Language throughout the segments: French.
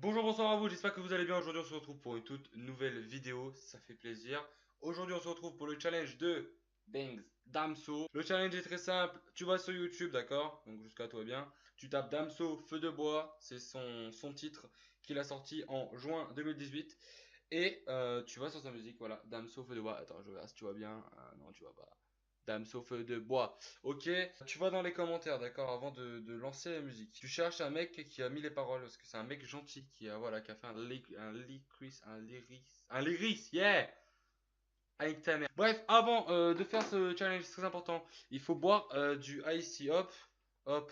Bonjour, bonsoir à vous, j'espère que vous allez bien. Aujourd'hui, on se retrouve pour une toute nouvelle vidéo, ça fait plaisir. Aujourd'hui, on se retrouve pour le challenge de Bangs Damso. Le challenge est très simple, tu vas sur YouTube, d'accord? Donc, jusqu'à toi bien. Tu tapes Damso Feu de Bois, c'est son titre qu'il a sorti en juin 2018. Et tu vas sur sa musique, voilà, Damso Feu de Bois. Attends, je regarde si tu vois bien. Non, tu vois pas. Damso Feu de Bois. Ok, tu vas dans les commentaires, d'accord, avant de lancer la musique. Tu cherches un mec qui a mis les paroles, parce que c'est un mec gentil qui a, voilà, qui a fait un lyris, yeah! Avec ta mère. Bref, avant de faire ce challenge, c'est très important. Il faut boire du Ice Tea, hop, hop.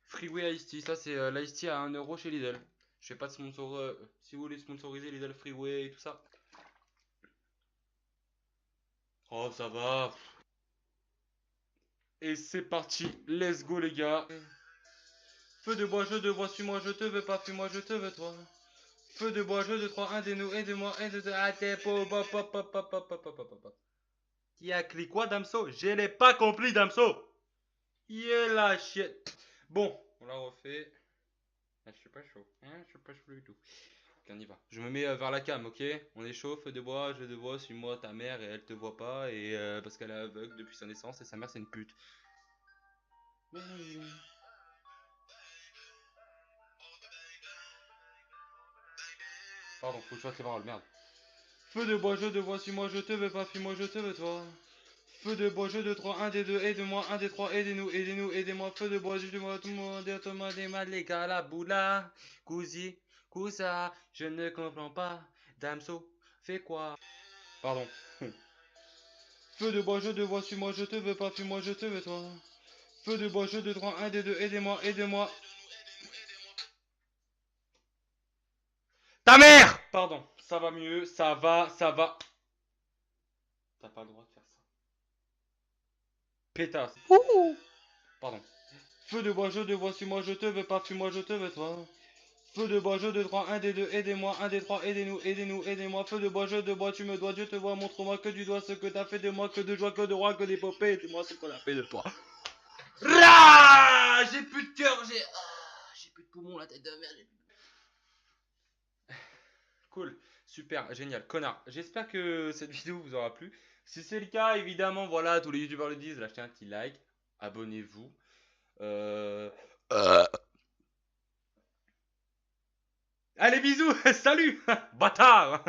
Freeway Ice Tea, ça c'est l'Ice Tea à 1 € chez Lidl. Je fais pas de sponsor, si vous voulez sponsoriser Lidl Freeway et tout ça. Oh, ça va. Et c'est parti, let's go les gars. Feu de bois, je te vois, suis-moi, je te veux pas, fuis-moi, je te veux toi. Feu de bois, jeu de 3, aidez-nous, aidez-moi, aidez-moi, à tempo, pop, pop, pop, pop, pop, pop, pop, pop. Qui a cliqué quoi, Damso? Je l'ai pas compris, Damso. Il est la chiette. Bon, on la refait. Ah, je suis pas chaud, hein, je suis pas chaud du tout. Ok, on y va. Je me mets vers la cam, ok? On est chaud, feu de bois, jeu de bois, suis-moi, ta mère, et elle te voit pas, et parce qu'elle est aveugle depuis sa naissance, et sa mère c'est une pute. Pardon, faut que je fasse les paroles, merde. Feu de bois, jeu de bois, suis-moi, je te veux pas, fuis-moi, je te veux toi. Feu de bois, jeu de 3, un des deux, aide-moi, un des trois, aidez-nous, aidez-nous, aidez-moi, feu de bois, jeu de bois, tout le monde, Thomas, des mal, les gars, la boula, cousi, cousa, je ne comprends pas, Damso, fais quoi? Pardon. Feu de bois, jeu de bois, suis-moi, je te veux pas, fuis-moi, je te veux toi. Feu de bois, jeu de 3, un des deux, aidez-moi, aidez-moi. Ta mère! Pardon, ça va mieux, ça va, ça va. T'as pas le droit de faire ça. Pétasse. Ouh. Pardon. Feu de bois, jeu de bois, suis-moi, je te veux pas, fuis-moi, je te veux toi. Feu de bois, jeu de 3, un des deux, aidez-moi, un des trois, aidez-nous, aidez-nous, aidez-moi. Feu de bois, jeu de bois, tu me dois, je te vois, montre-moi que du doigt ce que t'as fait de moi, que de joie, que de roi, que d'épopée, dis-moi ce qu'on a fait de toi. Rah, j'ai plus de cœur, j'ai plus de poumons, la tête de merde. Cool, super, génial, connard. J'espère que cette vidéo vous aura plu. Si c'est le cas, évidemment, voilà, tous les youtubeurs le disent, lâchez un petit like, abonnez-vous. Allez, bisous, salut, bâtard.